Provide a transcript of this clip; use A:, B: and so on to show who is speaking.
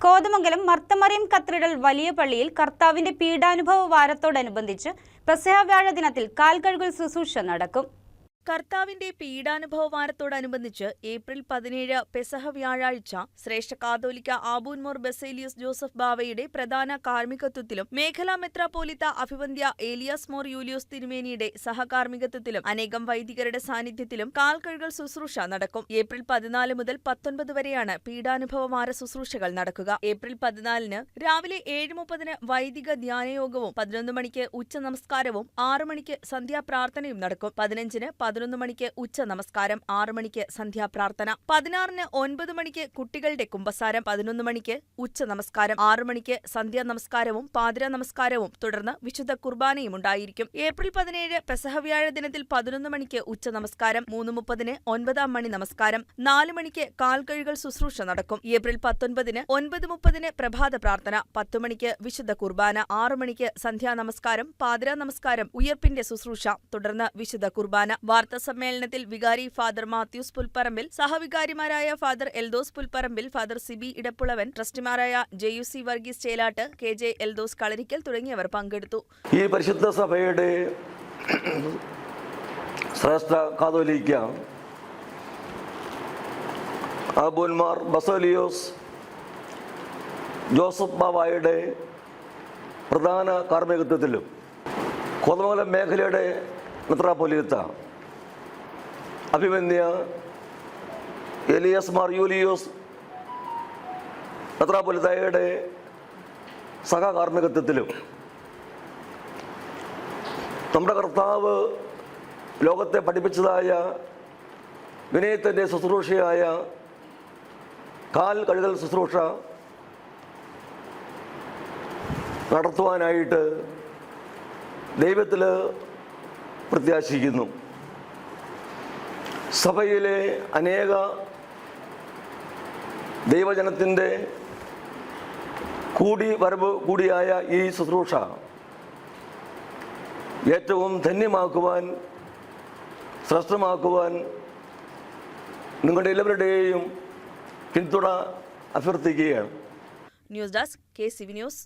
A: Kothamangalam Marth Mariam cathedral വലിയ പള്ളിയിൽ കർത്താവിന്റെ പീഡാനുഭവ വാരത്തോടനുബന്ധിച്ച് പെസഹ വ്യാഴ ദിനത്തിൽ കാൽകഴുകൽ ശുശ്രൂഷ നടക്കും.
B: കർത്താവിന്റെ പീഡാനുഭവ വാരത്തോടനുബന്ധിച്ച് ഏപ്രിൽ 17 പെസഹ വ്യാഴാഴ്ച ശ്രേഷ്ഠ കാതോലിക്ക ആബൂൻമോർ ബസേലിയസ് ജോസഫ് ബാവയുടെ പ്രധാന കാർമ്മികത്വത്തിലും മേഖലാ മെത്രാപ്പോലിത്ത അഭിവന്ദ്യ ഏലിയാസ് മോർ യൂലിയോസ് തിരുമേനിയുടെ സഹകാർമ്മികത്വത്തിലും അനേകം വൈദികരുടെ സാന്നിധ്യത്തിലും കാൽകഴുകൽ ശുശ്രൂഷ നടക്കും. ഏപ്രിൽ 14 മുതൽ 19 വരെയാണ് പീഡാനുഭവ വാര ശുശ്രൂഷകൾ നടക്കുക. ഏപ്രിൽ 14 രാവിലെ 7:30 വൈദിക ധ്യാനയോഗവും 11 മണിക്ക് ഉച്ച നമസ്കാരവും 6 മണിക്ക് സന്ധ്യാപ്രാർത്ഥനയും നടക്കും. 15 11 മണിക്ക് ഉച്ച നമസ്കാരം, 6 മണിക്ക് സന്ധ്യാപ്രാർത്ഥന, 16 9 മണിക്ക് കുട്ടികളുടെ കുമ്പസാരം, 11 മണിക്ക് ഉച്ച നമസ്കാരം, 6 മണിക്ക് സന്ധ്യാ നമസ്കാരവും പാതിരാ നമസ്കാരവും തുടർന്ന് വിശുദ്ധ കുർബാനയും ഉണ്ടായിരിക്കും. ഏപ്രിൽ 17 പെസഹ വ്യാഴ ദിനത്തിൽ 11 മണിക്ക് ഉച്ച നമസ്കാരം, 3:30 9-ാം മണി നമസ്കാരം, 4 മണിക്ക് കാൽകഴുകൽ ശുശ്രൂഷ നടക്കും. ഏപ്രിൽ 19 9:30 പ്രഭാത പ്രാർത്ഥന, 10 മണിക്ക് വിശുദ്ധ കുർബാന, 6 മണിക്ക് സന്ധ്യാ നമസ്കാരം, പാതിരാ നമസ്കാരം, ഉയർപ്പിന്റെ ശുശ്രൂഷ, തുടർന്ന് വിശുദ്ധ കുർബാന. വാർത്താ സമ്മേളനത്തിൽ വികാരി ഫാദർ മാത്യൂസ് പുൽപ്പറമ്പിൽ, സഹവികാരിമാരായ ഫാദർ എൽദോസ് പുൽപ്പറമ്പിൽ, ഫാദർ സിബി ഇടപ്പുളവൻ, ട്രസ്റ്റിമാരായ JUC വർഗീസ് ചേലാട്ട്, KJ എൽദോസ് കളരിക്കൽ തുടങ്ങിയവർ പങ്കെടുത്തു.
C: ഈ പരിശുദ്ധ സഭയുടെ ശ്രേഷ്ഠ കാതോലിക്ക ആബൂൻമാർ ബസേലിയോസ് ജോസഫ് ബാവായുടെ പ്രധാന കാർമ്മികത്വത്തിലും കോതമംഗലം മേഖലയുടെ മെത്രാപ്പോലീത്ത അഭിമന്യ ഏലിയാസ് മാർ യൂലിയോസ് മെത്രാപ്പോലീത്തയുടെ സഹകാർമ്മികത്വത്തിലും നമ്മുടെ കർത്താവ് ലോകത്തെ പഠിപ്പിച്ചതായ വിനയത്തിൻ്റെ ശുശ്രൂഷയായ കാൽ കഴുകൽ ശുശ്രൂഷ നടത്തുവാനായിട്ട് ദൈവത്തിൽ പ്രത്യാശിക്കുന്നു. സഭയിലെ അനേക ദൈവജനത്തിൻ്റെ വരവ് കൂടിയായ ഈ ശുശ്രൂഷ ഏറ്റവും ധന്യമാക്കുവാൻ, ശ്രേഷ്ഠമാക്കുവാൻ നിങ്ങളുടെ എല്ലാവരുടെയും പിന്തുണ അഭ്യർത്ഥിക്കുകയാണ്.
B: News desk KCV news.